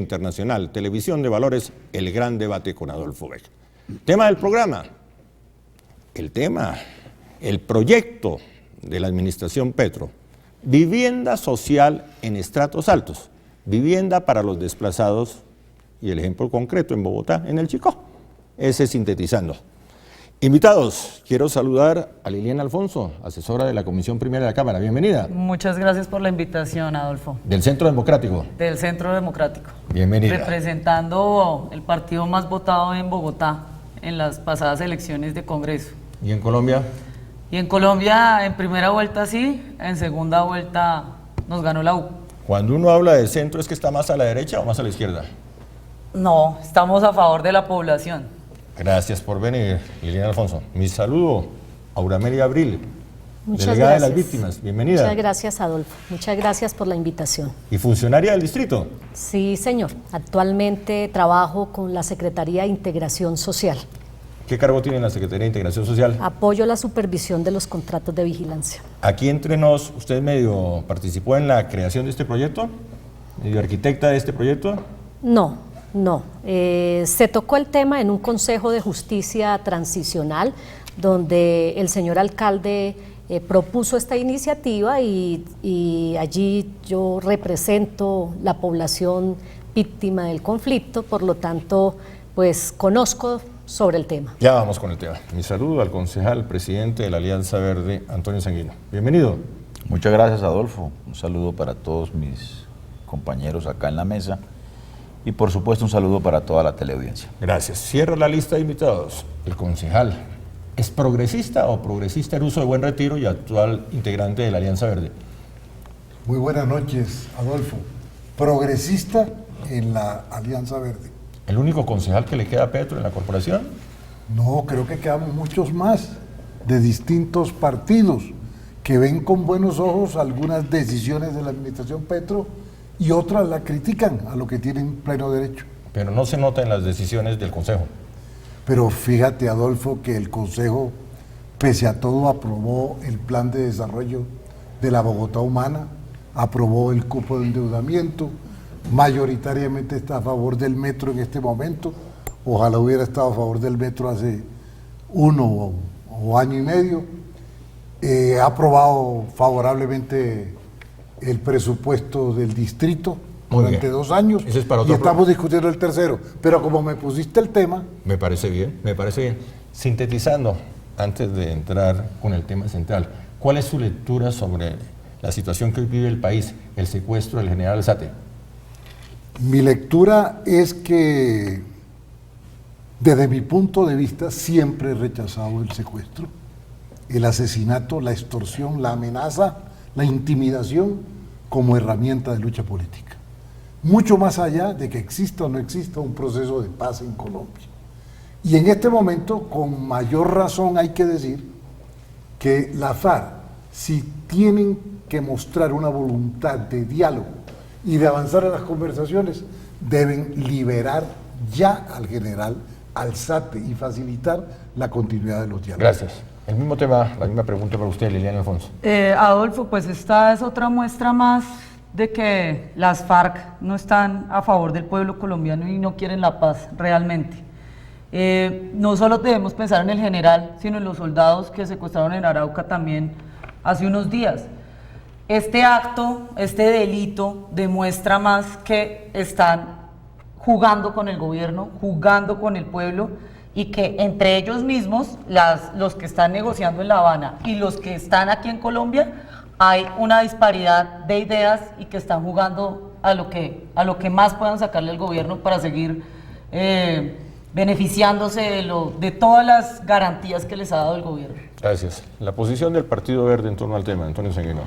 Internacional, Televisión de Valores, El Gran Debate con Adolfo Vega. Tema del programa, el proyecto de la administración Petro, vivienda social en estratos altos, vivienda para los desplazados y el ejemplo concreto en Bogotá, en el Chicó, ese sintetizando. Invitados, quiero saludar a Liliana Alfonso, asesora de la Comisión Primera de la Cámara. Bienvenida. Muchas gracias por la invitación, Adolfo. Del Centro Democrático. Del Centro Democrático. Bienvenida. Representando el partido más votado en Bogotá en las pasadas elecciones de Congreso. ¿Y en Colombia? Y en Colombia, en primera vuelta sí, en segunda vuelta nos ganó la U. Cuando uno habla del centro, ¿es que está más a la derecha o más a la izquierda? No, estamos a favor de la población. Gracias por venir, Liliana Alfonso. Mi saludo a Auramelia Abril, Muchas delegada gracias. de las víctimas. Bienvenida. Muchas gracias, Adolfo. Muchas gracias por la invitación. ¿Y funcionaria del distrito? Sí, señor. Actualmente trabajo con la Secretaría de Integración Social. ¿Qué cargo tiene en la Secretaría de Integración Social? Apoyo la supervisión de los contratos de vigilancia. Aquí entre nos, ¿usted medio participó en la creación de este proyecto? ¿Medio arquitecta de este proyecto? No. Se tocó el tema en un Consejo de Justicia Transicional, donde el señor alcalde propuso esta iniciativa y allí yo represento la población víctima del conflicto, por lo tanto, pues conozco sobre el tema. Ya vamos con el tema. Mi saludo al concejal presidente de la Alianza Verde, Antonio Sanguino. Bienvenido. Muchas gracias, Adolfo. Un saludo para todos mis compañeros acá en la mesa. Y por supuesto un saludo para toda la teleaudiencia. Gracias. Cierro la lista de invitados. El concejal, ¿es progresista o progresista en uso de Buen Retiro y actual integrante de la Alianza Verde? Muy buenas noches, Adolfo. Progresista en la Alianza Verde. ¿El único concejal que le queda a Petro en la corporación? No, creo que quedamos muchos más de distintos partidos que ven con buenos ojos algunas decisiones de la administración Petro y otras la critican, a lo que tienen pleno derecho. Pero no se nota en las decisiones del Consejo. Pero fíjate, Adolfo, que el Consejo, pese a todo, aprobó el plan de desarrollo de la Bogotá Humana, aprobó el cupo de endeudamiento, mayoritariamente está a favor del metro en este momento. Ojalá hubiera estado a favor del metro hace uno o año y medio. Ha aprobado favorablemente el presupuesto del distrito durante 2 años. Ese es para otro y estamos discutiendo el tercero. Pero como me pusiste el tema... Me parece bien, me parece bien. Sintetizando, antes de entrar con el tema central, ¿cuál es su lectura sobre la situación que hoy vive el país, el secuestro del general Alzate? Mi lectura es que, desde mi punto de vista, siempre he rechazado el secuestro, el asesinato, la extorsión, la amenaza, la intimidación como herramienta de lucha política. Mucho más allá de que exista o no exista un proceso de paz en Colombia. Y en este momento, con mayor razón hay que decir que la FARC, si tienen que mostrar una voluntad de diálogo y de avanzar en las conversaciones, deben liberar ya al general Alzate y facilitar la continuidad de los diálogos. Gracias. El mismo tema, la misma pregunta para usted, Liliana Alfonso. Adolfo, pues esta es otra muestra más de que las FARC no están a favor del pueblo colombiano y no quieren la paz realmente. No solo debemos pensar en el general, sino en los soldados que secuestraron en Arauca también hace unos días. Este acto, este delito, demuestra más que están jugando con el gobierno, jugando con el pueblo, y que entre ellos mismos, los que están negociando en La Habana y los que están aquí en Colombia, hay una disparidad de ideas y que están jugando a lo que más puedan sacarle al gobierno para seguir beneficiándose de todas las garantías que les ha dado el gobierno. Gracias. La posición del Partido Verde en torno al tema, Antonio Sanguino.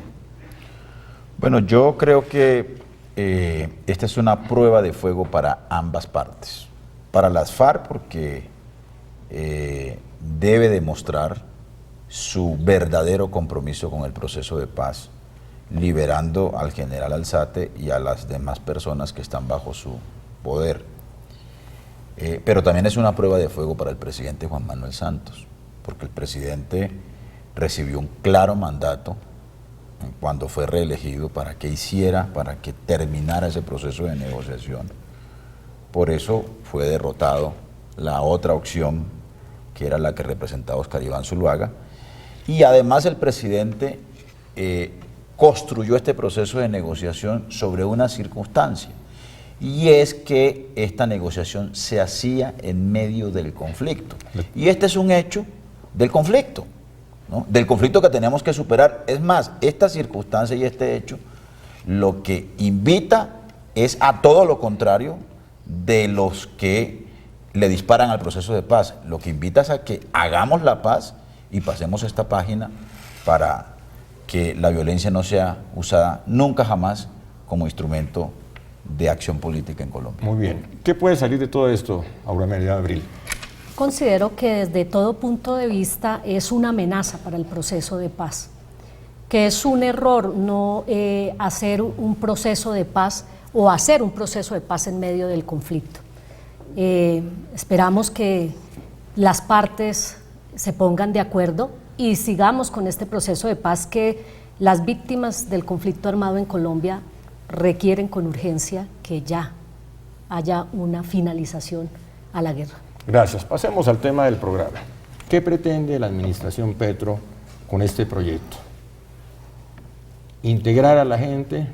Bueno, yo creo que esta es una prueba de fuego para ambas partes. Para las FARC porque debe demostrar su verdadero compromiso con el proceso de paz, liberando al general Alzate y a las demás personas que están bajo su poder. Pero también es una prueba de fuego para el presidente Juan Manuel Santos, porque el presidente recibió un claro mandato cuando fue reelegido para que hiciera, para que terminara ese proceso de negociación Por eso fue derrotado la otra opción, que era la que representaba Oscar Iván Zuluaga. Y además el presidente construyó este proceso de negociación sobre una circunstancia, y es que esta negociación se hacía en medio del conflicto. Y este es un hecho del conflicto, ¿no? Del conflicto que tenemos que superar. Es más, esta circunstancia y este hecho lo que invita es a todo lo contrario de los que le disparan al proceso de paz. Lo que invita es a que hagamos la paz y pasemos esta página para que la violencia no sea usada nunca jamás como instrumento de acción política en Colombia. Muy bien. ¿Qué puede salir de todo esto, Aurora Abril? Considero que desde todo punto de vista es una amenaza para el proceso de paz, que es un error no hacer un proceso de paz o hacer un proceso de paz en medio del conflicto. Esperamos que las partes se pongan de acuerdo y sigamos con este proceso de paz que las víctimas del conflicto armado en Colombia requieren con urgencia, que ya haya una finalización a la guerra. Gracias. Pasemos al tema del programa. ¿Qué pretende la administración Petro con este proyecto? Integrar a la gente,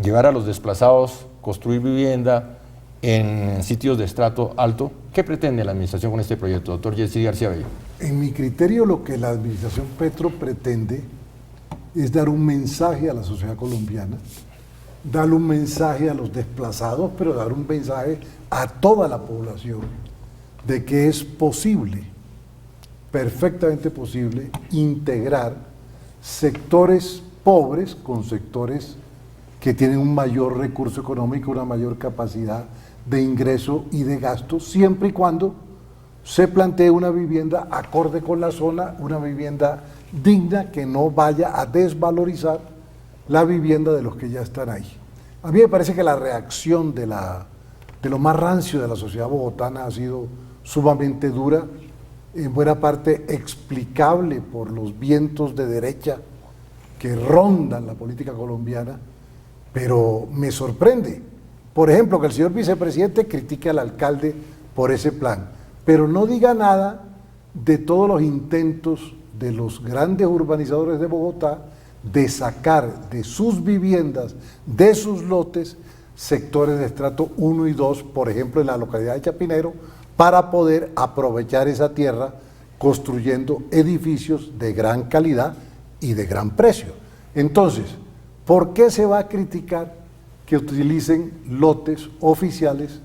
llevar a los desplazados, construir vivienda en sitios de estrato alto. ¿Qué pretende la administración con este proyecto, doctor Jesse García Bello? En mi criterio, lo que la administración Petro pretende es dar un mensaje a la sociedad colombiana, darle un mensaje a los desplazados, pero dar un mensaje a toda la población de que es posible, perfectamente posible, integrar sectores pobres con sectores que tienen un mayor recurso económico, una mayor capacidad de ingreso y de gasto, siempre y cuando se plantee una vivienda acorde con la zona, una vivienda digna que no vaya a desvalorizar la vivienda de los que ya están ahí. A mí me parece que la reacción de lo más rancio de la sociedad bogotana ha sido sumamente dura, en buena parte explicable por los vientos de derecha que rondan la política colombiana, pero me sorprende, por ejemplo, que el señor vicepresidente critique al alcalde por ese plan, pero no diga nada de todos los intentos de los grandes urbanizadores de Bogotá de sacar de sus viviendas, de sus lotes, sectores de estrato 1 y 2, por ejemplo en la localidad de Chapinero, para poder aprovechar esa tierra construyendo edificios de gran calidad y de gran precio. Entonces, ¿por qué se va a criticar que utilicen lotes oficiales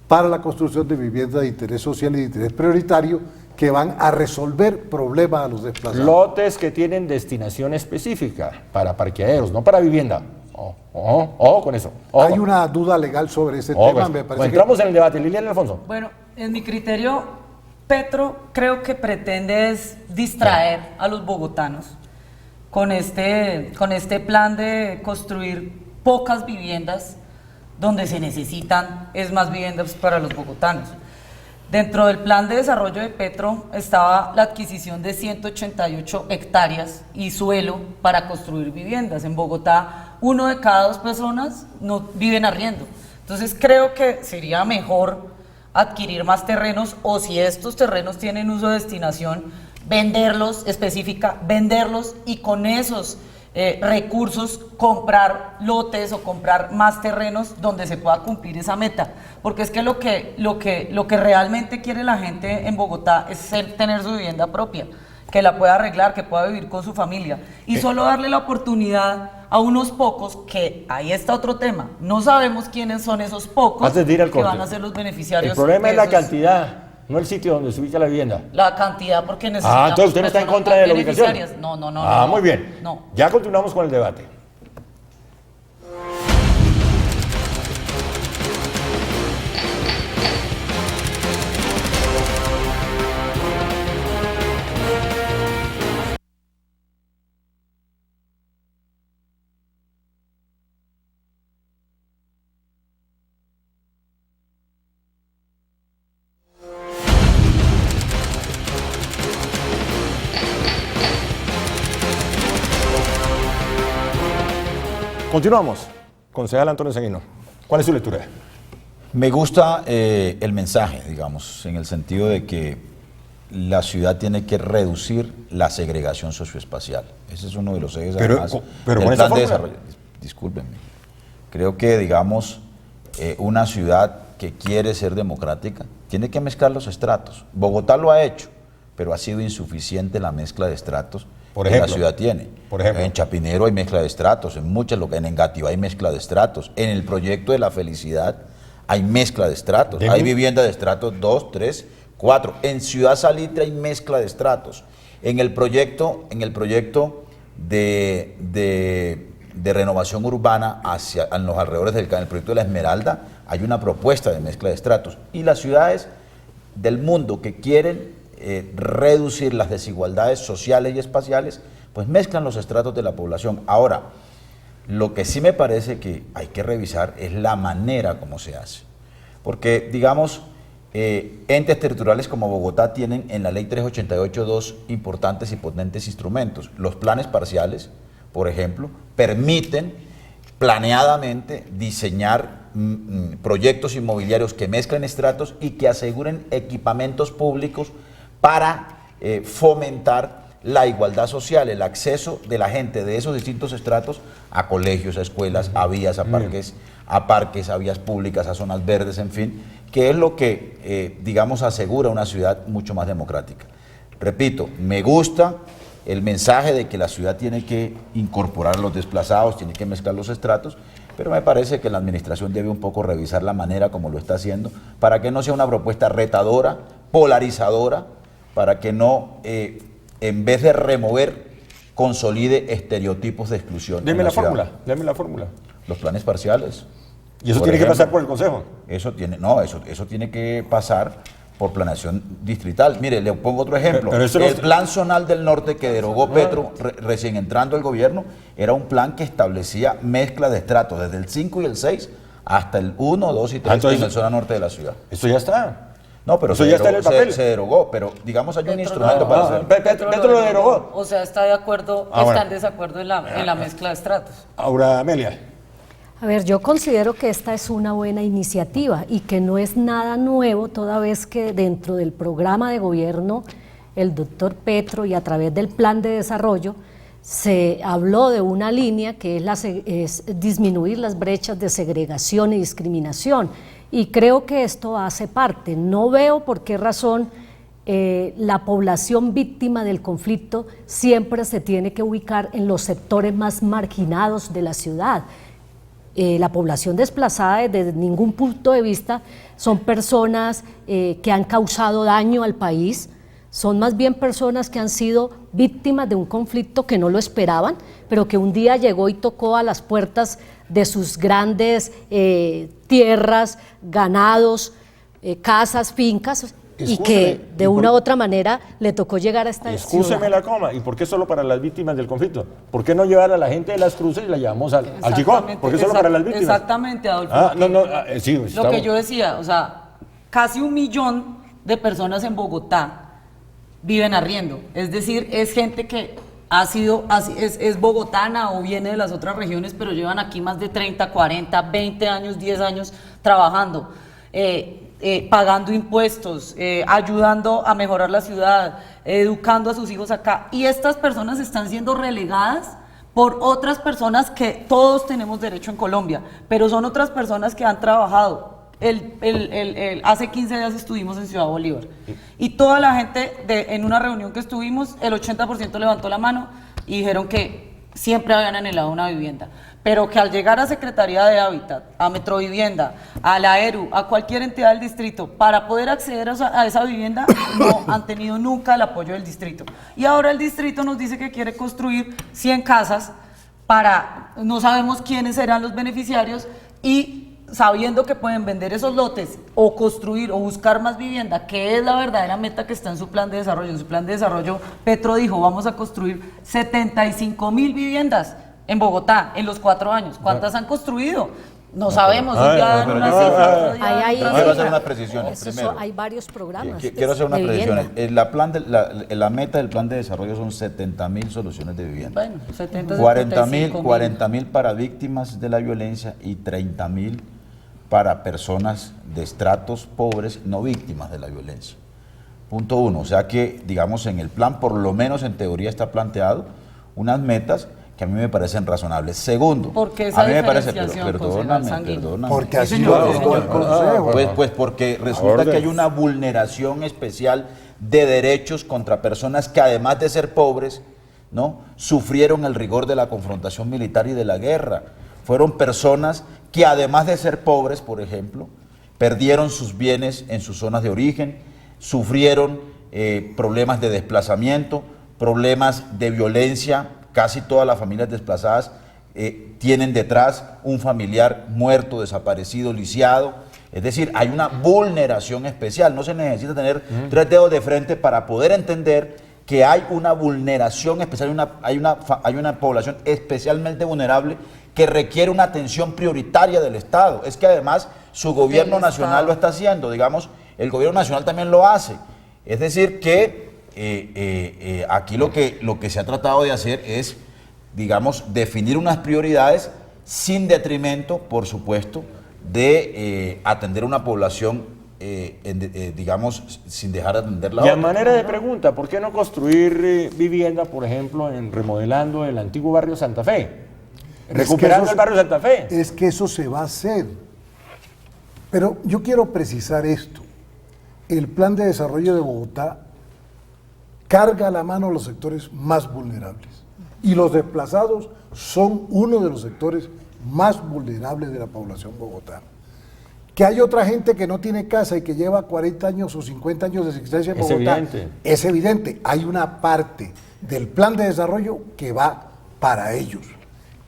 para la construcción de viviendas de interés social y de interés prioritario que van a resolver problemas a los desplazados? Lotes que tienen destinación específica para parqueaderos, no para vivienda. Ojo con eso. Ojo. Hay una duda legal sobre ese tema. Me parece entramos en el debate. Liliana Alfonso. Bueno, en mi criterio, Petro creo que pretende es distraer a los bogotanos con este plan de construir pocas viviendas donde se necesitan es más viviendas para los bogotanos. Dentro del plan de desarrollo de Petro estaba la adquisición de 188 hectáreas y suelo para construir viviendas. En Bogotá, 1 de cada 2 personas no viven arriendo. Entonces creo que sería mejor adquirir más terrenos, o si estos terrenos tienen uso de destinación, venderlos venderlos y con esos recursos comprar lotes o comprar más terrenos donde se pueda cumplir esa meta, porque es que lo que realmente quiere la gente en Bogotá es tener su vivienda propia, que la pueda arreglar, que pueda vivir con su familia, y solo darle la oportunidad a unos pocos, que ahí está otro tema, no sabemos quiénes son esos pocos Antes de ir al que van corte, a ser los beneficiarios. el problema de es la esos. cantidad, no el sitio donde se ubica la vivienda. La cantidad, porque necesitamos. Entonces usted no está en personas contra de la ubicación. beneficiarias. No. Muy bien. No. Ya continuamos con el debate. Continuamos. Concejal Antonio Sanguino, ¿cuál es su lectura? Me gusta el mensaje, digamos, en el sentido de que la ciudad tiene que reducir la segregación socioespacial. Ese es uno de los ejes, además, pero del con esa plan de fórmula. desarrollo. Discúlpenme. Creo que, digamos, una ciudad que quiere ser democrática tiene que mezclar los estratos. Bogotá lo ha hecho, pero ha sido insuficiente la mezcla de estratos Por que ejemplo, la ciudad tiene. por ejemplo. En Chapinero hay mezcla de estratos, en Engativá hay mezcla de estratos, en el proyecto de la felicidad hay mezcla de estratos, hay vivienda de estratos 2, 3, 4. En Ciudad Salitre hay mezcla de estratos. En el proyecto de renovación urbana en los alrededores en el proyecto de la Esmeralda hay una propuesta de mezcla de estratos. Y las ciudades del mundo que quieren reducir las desigualdades sociales y espaciales, pues mezclan los estratos de la población. Ahora, lo que sí me parece que hay que revisar es la manera como se hace. Porque, digamos, entes territoriales como Bogotá tienen en la Ley 388 dos importantes y potentes instrumentos. Los planes parciales, por ejemplo, permiten planeadamente diseñar proyectos inmobiliarios que mezclen estratos y que aseguren equipamientos públicos para fomentar la igualdad social, el acceso de la gente de esos distintos estratos a colegios, a escuelas, a vías, a parques, a vías públicas, a zonas verdes, en fin, que es lo que, digamos, asegura una ciudad mucho más democrática. Repito, me gusta el mensaje de que la ciudad tiene que incorporar a los desplazados, tiene que mezclar los estratos, pero me parece que la administración debe un poco revisar la manera como lo está haciendo, para que no sea una propuesta retadora, polarizadora, para que no, en vez de remover, consolide estereotipos de exclusión. Deme la fórmula. Los planes parciales. ¿Y eso por tiene que ejemplo, pasar por el Consejo? Eso tiene que pasar por planeación distrital. Mire, le pongo otro ejemplo. Pero el plan zonal del norte que derogó Petro recién entrando al gobierno era un plan que establecía mezcla de estratos desde el 5 y el 6 hasta el 1, 2 y 3 entonces, en la zona norte de la ciudad. Eso ya está. No, pero eso ya está en el papel. Se derogó, pero digamos hay un Petro instrumento lo para derogó. hacerlo. Petro lo derogó. O sea, está de acuerdo, está en desacuerdo en la mezcla de estratos. Ahora, Amelia. A ver, yo considero que esta es una buena iniciativa y que no es nada nuevo, toda vez que dentro del programa de gobierno, el doctor Petro y a través del plan de desarrollo, se habló de una línea que es disminuir las brechas de segregación y discriminación. Y creo que esto hace parte. No veo por qué razón la población víctima del conflicto siempre se tiene que ubicar en los sectores más marginados de la ciudad. La población desplazada desde ningún punto de vista son personas que han causado daño al país, son más bien personas que han sido víctimas de un conflicto que no lo esperaban, pero que un día llegó y tocó a las puertas de sus grandes tierras, ganados, casas, fincas, y que de una u otra manera le tocó llegar a esta Excúseme ciudad. la coma. ¿Y por qué solo para las víctimas del conflicto? ¿Por qué no llevar a la gente de Las Cruces y la llevamos al Chicó? ¿Por qué solo para las víctimas? Exactamente, Adolfo. Sí, Lo estamos- que yo decía, o sea, casi 1 millón de personas en Bogotá viven arriendo. Es decir, es gente que es bogotana o viene de las otras regiones, pero llevan aquí más de 30, 40, 20 años, 10 años trabajando, pagando impuestos, ayudando a mejorar la ciudad, educando a sus hijos acá. Y estas personas están siendo relegadas por otras personas que todos tenemos derecho en Colombia, pero son otras personas que han trabajado. Hace 15 días estuvimos en Ciudad Bolívar y toda la gente en una reunión que estuvimos, el 80% levantó la mano y dijeron que siempre habían anhelado una vivienda, pero que al llegar a Secretaría de Hábitat, a Metrovivienda, a la ERU, a cualquier entidad del distrito, para poder acceder a esa vivienda, no han tenido nunca el apoyo del distrito. Y ahora el distrito nos dice que quiere construir 100 casas no sabemos quiénes serán los beneficiarios, y sabiendo que pueden vender esos lotes o construir o buscar más vivienda, que es la verdadera meta que está en su plan de desarrollo. En su plan de desarrollo, Petro dijo, vamos a construir 75,000 viviendas en Bogotá en los 4 años. ¿Cuántas han construido? No sabemos. Un día dan una cifra, otro día dan otra Quiero hacer cifra. unas precisiones. Primero, Hay varios programas. quiero hacer unas de vivienda. precisiones. La meta del plan de desarrollo son 70,000 soluciones de vivienda. Bueno, 70, 40,000 75,000. para víctimas de la violencia y 30,000 para personas de estratos pobres no víctimas de la violencia. Punto uno, o sea que, digamos, en el plan, por lo menos en teoría está planteado unas metas que a mí me parecen razonables. Segundo, ¿Por qué esa a mí me parece, diferenciación, perdóname, concejal Sanguino? perdóname. Porque así señor, lo sí, aprobó el señor. Consejo. Pues porque resulta que hay una vulneración especial de derechos contra personas que, además de ser pobres, ¿no?, sufrieron el rigor de la confrontación militar y de la guerra. Fueron personas que, además de ser pobres, por ejemplo, perdieron sus bienes en sus zonas de origen, sufrieron problemas de desplazamiento, problemas de violencia. Casi todas las familias desplazadas tienen detrás un familiar muerto, desaparecido, lisiado. Es decir, hay una vulneración especial. No se necesita tener tres dedos de frente para poder entender que hay una vulneración especial, hay una población especialmente vulnerable que requiere una atención prioritaria del Estado. Es que además su gobierno nacional lo está haciendo, digamos, el gobierno nacional también lo hace. Es decir, que aquí lo que se ha tratado de hacer es, digamos, definir unas prioridades sin detrimento, por supuesto, de atender a una población, digamos, sin dejar de atender la Y a otra. manera de pregunta, ¿por qué no construir vivienda, por ejemplo, en remodelando el antiguo barrio Santa Fe? Recuperando el barrio Santa Fe. Es que eso se va a hacer. Pero yo quiero precisar esto. El Plan de Desarrollo de Bogotá carga a la mano los sectores más vulnerables. Y los desplazados son uno de los sectores más vulnerables de la población bogotana. Que hay otra gente que no tiene casa y que lleva 40 años o 50 años de existencia en Es Bogotá. evidente. Es evidente. Hay una parte del plan de desarrollo que va para ellos.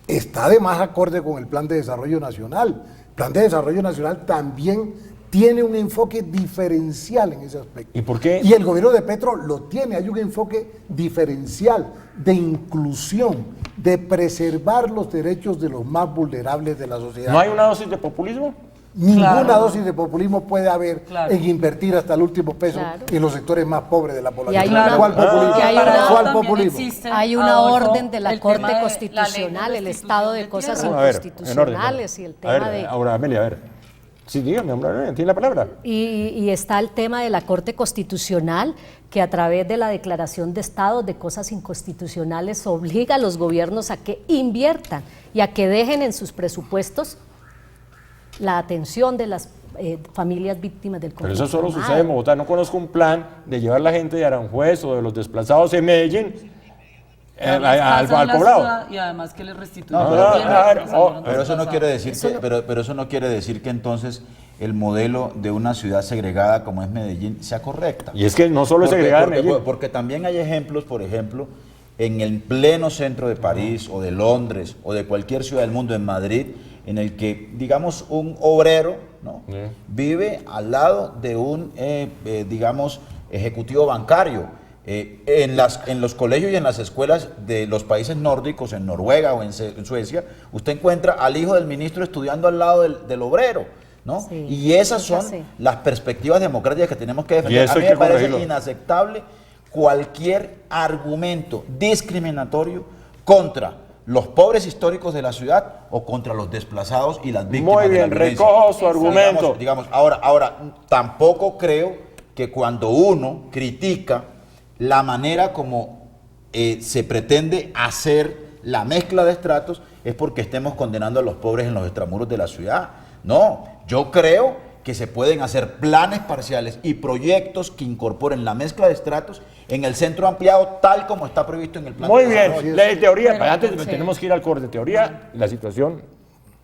Está además acorde con el Plan de Desarrollo Nacional. El Plan de Desarrollo Nacional también tiene un enfoque diferencial en ese aspecto. ¿Y por qué? Y el gobierno de Petro lo tiene, hay un enfoque diferencial de inclusión, de preservar los derechos de los más vulnerables de la sociedad. ¿No hay una dosis de populismo? Ninguna Claro. dosis de populismo puede haber Claro. en invertir hasta el último peso Claro. en los sectores más pobres de la población. hay una- ¿Cuál populismo? y hay una- ¿Cuál También populismo? existe, Hay una Adolfo, orden de la el Corte tema de la ley de Constitucional, el restitución estado de cosas tierra. A ver, inconstitucionales y el A tema ver, de... ahora, Amelia, a ver. Sí, dígame, hombre, tiene la palabra. Y está el tema de la Corte Constitucional, que a través de la declaración de estados de cosas inconstitucionales obliga a los gobiernos a que inviertan y a que dejen en sus presupuestos la atención de las familias víctimas del Pero conflicto eso solo armado. sucede en Bogotá. No conozco un plan de llevar la gente de Aranjuez o de los desplazados en Medellín Darles al casa en la poblado. ciudad y además que les restituyan No, la pero- tierra a ver, que salieron Pero eso no quiere decir desplazados. que, pero eso no quiere decir que entonces el modelo de una ciudad segregada como es Medellín sea correcta. Y es que no solo es Porque- segregada porque- Medellín. porque también hay ejemplos, por ejemplo, en el pleno centro de París o de Londres o de cualquier ciudad del mundo, en Madrid, en el que, digamos, un obrero, ¿no?, vive al lado de un, digamos, ejecutivo bancario. En los colegios y en las escuelas de los países nórdicos, en Noruega o en Suecia, usted encuentra al hijo del ministro estudiando al lado del obrero, ¿no? Sí, Y esas es son así. las perspectivas democráticas que tenemos que Y defender. eso A hay mí que me parece corregirlo. inaceptable cualquier argumento discriminatorio contra los pobres históricos de la ciudad o contra los desplazados y las víctimas Muy de la bien, violencia. recojo su argumento. Digamos, ahora, tampoco creo que cuando uno critica la manera como se pretende hacer la mezcla de estratos es porque estemos condenando a los pobres en los extramuros de la ciudad. No, yo creo que se pueden hacer planes parciales y proyectos que incorporen la mezcla de estratos en el centro ampliado tal como está previsto en el plan. Muy de bien, desarrollo. ley de teoría. Pero, Antes sí. tenemos que ir al corte de teoría. La situación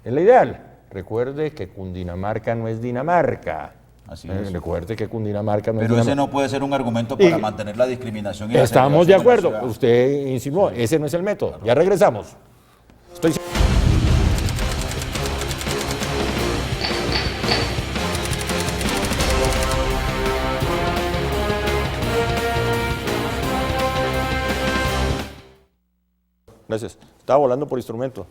es la ideal. Recuerde que Cundinamarca no es Dinamarca. Así es. Recuerde que Cundinamarca no es Pero ese Dinamarca. no puede ser un argumento para Y- mantener la discriminación y la Estamos de segregación acuerdo. la ciudad. Usted insinuó, ese no es el método. Ya regresamos. Estoy... Gracias. Estaba volando por instrumento.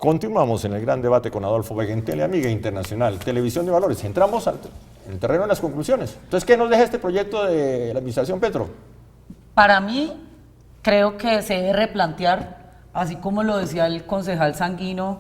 Continuamos en el gran debate con Adolfo Vega en Teleamiga Internacional, Televisión de Valores. Entramos en el terreno de las conclusiones. Entonces, ¿qué nos deja este proyecto de la administración Petro? Para mí, creo que se debe replantear, así como lo decía el concejal Sanguino,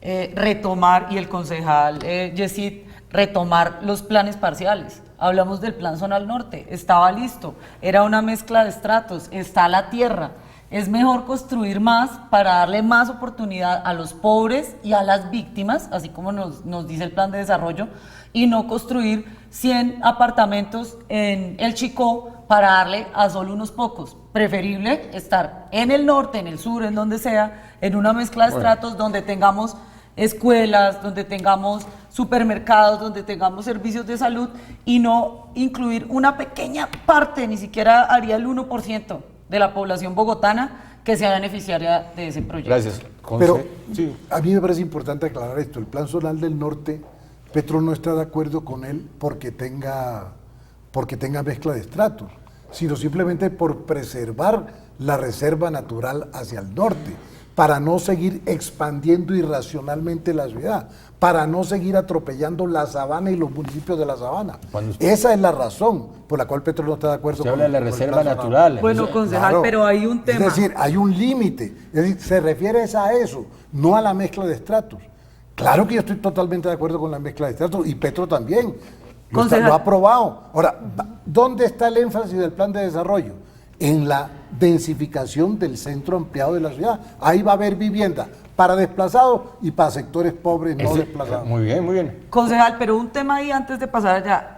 retomar, y el concejal Yesid, retomar los planes parciales. Hablamos del Plan Zonal Norte, estaba listo, era una mezcla de estratos, está la tierra. Es mejor construir más para darle más oportunidad a los pobres y a las víctimas, así como nos dice el plan de desarrollo, y no construir 100 apartamentos en el Chicó para darle a solo unos pocos. Preferible estar en el norte, en el sur, en donde sea, en una mezcla de estratos donde tengamos escuelas, donde tengamos supermercados, donde tengamos servicios de salud, y no incluir una pequeña parte, ni siquiera haría el 1% de la población bogotana que sea beneficiaria de ese proyecto. Gracias. Pero Sí. a mí me parece importante aclarar esto. El Plan Zonal del Norte, Petro no está de acuerdo con él porque tenga mezcla de estratos, sino simplemente por preservar la reserva natural hacia el norte, para no seguir expandiendo irracionalmente la ciudad, para no seguir atropellando la sabana y los municipios de la sabana. Esa es la razón por la cual Petro no está de acuerdo Se con habla de la con el reserva Plan Zonal. natural. Bueno, concejal, Claro. pero hay un tema. Es decir, hay un límite. Es decir, se refiere a eso, no a la mezcla de estratos. Claro que yo estoy totalmente de acuerdo con la mezcla de estratos, y Petro también. Lo ha aprobado. Ahora, ¿dónde está el énfasis del plan de desarrollo? En la densificación del centro ampliado de la ciudad. Ahí va a haber vivienda para desplazados y para sectores pobres no desplazados. Muy bien, muy bien. Concejal, pero un tema ahí antes de pasar allá.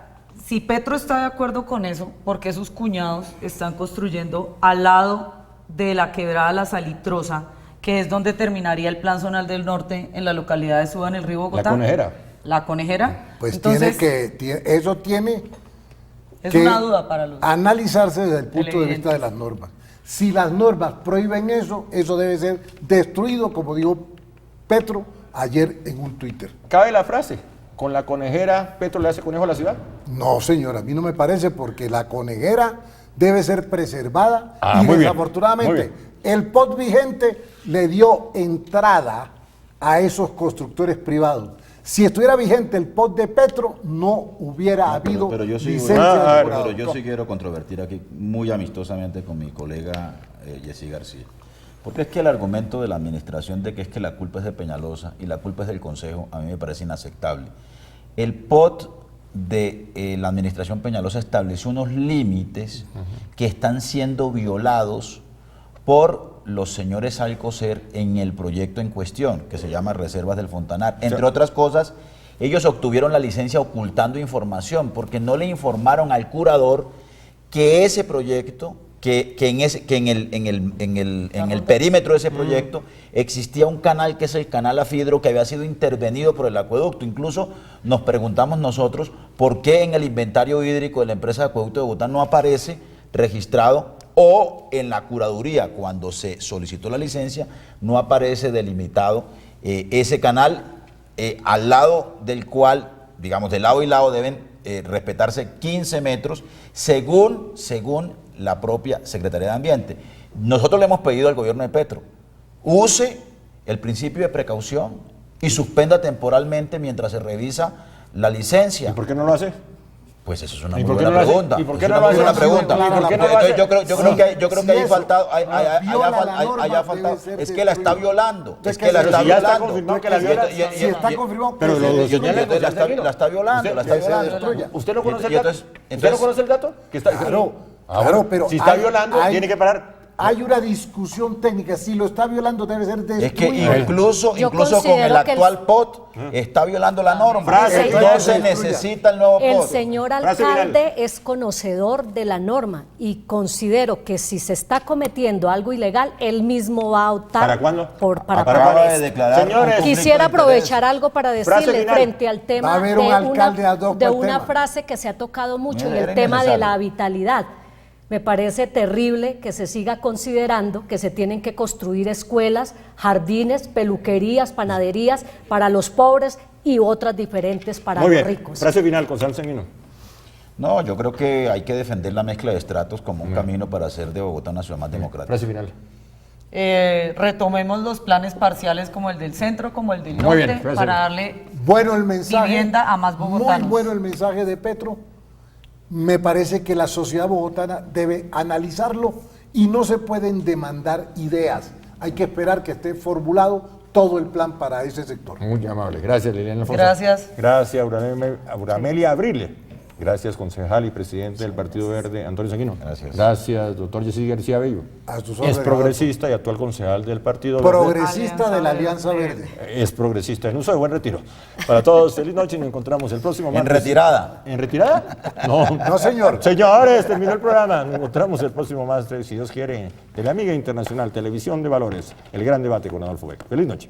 Si Petro está de acuerdo con eso, ¿por qué sus cuñados están construyendo al lado de la quebrada La Salitrosa, que es donde terminaría el Plan Zonal del Norte en la localidad de Suba, en el río Bogotá? La Conejera. La Conejera. Pues Entonces, eso tiene es que una duda para los analizarse desde el punto de televidentes. vista de las normas. Si las normas prohíben eso, eso debe ser destruido, como dijo Petro ayer en un Twitter. Cabe la frase, con la conejera Petro le hace conejo a la ciudad. No, señor, a mí no me parece, porque la conejera debe ser preservada y muy bien, desafortunadamente muy bien. el POT vigente le dio entrada a esos constructores privados. Si estuviera vigente el POT de Petro, no hubiera habido Pero yo sí, licencia de depurador. pero yo sí quiero controvertir aquí muy amistosamente con mi colega Yesid García. Porque es que el argumento de la administración de que es que la culpa es de Peñalosa y la culpa es del Consejo, a mí me parece inaceptable. El POT de la administración Peñalosa estableció unos límites que están siendo violados por los señores Alcocer en el proyecto en cuestión, que se llama Reservas del Fontanar. Entre otras cosas, ellos obtuvieron la licencia ocultando información, porque no le informaron al curador que ese proyecto, que en el perímetro de ese proyecto existía un canal que es el canal Afidro, que había sido intervenido por el acueducto. Incluso nos preguntamos nosotros por qué en el inventario hídrico de la empresa de Acueducto de Bogotá no aparece registrado, o en la curaduría, cuando se solicitó la licencia, no aparece delimitado ese canal, al lado del cual, digamos, de lado y lado deben respetarse 15 metros, según la propia Secretaría de Ambiente. Nosotros le hemos pedido al gobierno de Petro, use el principio de precaución y suspenda temporalmente mientras se revisa la licencia. ¿Y por qué no lo hace? Pues eso es una ¿Y muy por qué buena no lo hace? pregunta. ¿Y por qué Es no una lo muy buena hace? pregunta. ¿Y por qué no lo Entonces, hace? yo creo que haya faltado, viola la norma, es que la está violando. Es que la Pero está si ya está violando. confirmado que la viola. Si está confirmado, Pero que lo se señala destruya. el concejal La está violando, la está que se violando. destruya. ¿Usted no conoce el Y dato? entonces- ¿Usted no conoce el dato? Que está- Claro, Ah, claro, bueno, pero si está hay- violando, hay- tiene que parar. Hay una discusión técnica, si lo está violando debe ser destruido. Es que incluso Yo con el considero que actual POT está violando la norma. Frase, No frase, se necesita el nuevo El POT. señor Frase alcalde es conocedor de la norma y considero que si se está cometiendo algo ilegal, él mismo va a optar ¿Para cuándo? para ¿Para parar cuándo? Acaba de esto. declarar Señores, un conflicto Quisiera de interés. aprovechar algo para Frase decirle final. frente al Va a tema haber un alcalde ad hoc de para el una tema. frase que se ha tocado mucho Mira, y era el tema de innecesario. la vitalidad. Me parece terrible que se siga considerando que se tienen que construir escuelas, jardines, peluquerías, panaderías para los pobres y otras diferentes para Muy los bien. ricos. Frase final, Gonzalo Sanguino. No, yo creo que hay que defender la mezcla de estratos como un camino para hacer de Bogotá una ciudad más democrática. Frase final. retomemos los planes parciales como el del centro, como el del Muy norte, bien, gracias. para darle Bueno el mensaje. vivienda a más bogotanos. Muy bueno el mensaje de Petro. Me parece que la sociedad bogotana debe analizarlo y no se pueden demandar ideas. Hay que esperar que esté formulado todo el plan para ese sector. Muy amable. Gracias, Liliana Alfonso. Gracias. Gracias, Auramelia Abrile. Gracias, concejal y presidente del Partido Verde, Antonio Sanguino. Gracias. Gracias, doctor Jessy García Bello. A tus Es órdenes, progresista y actual concejal del Partido Verde. Progresista de la Alianza Verde. Es progresista en uso de buen retiro. Para todos, feliz noche y nos encontramos el próximo En martes. retirada. ¿En retirada? No. No, señor. Señores, terminó el programa. Nos encontramos el próximo martes, si Dios quiere, de la Amiga Internacional Televisión de Valores, el gran debate con Adolfo Beca. Feliz noche.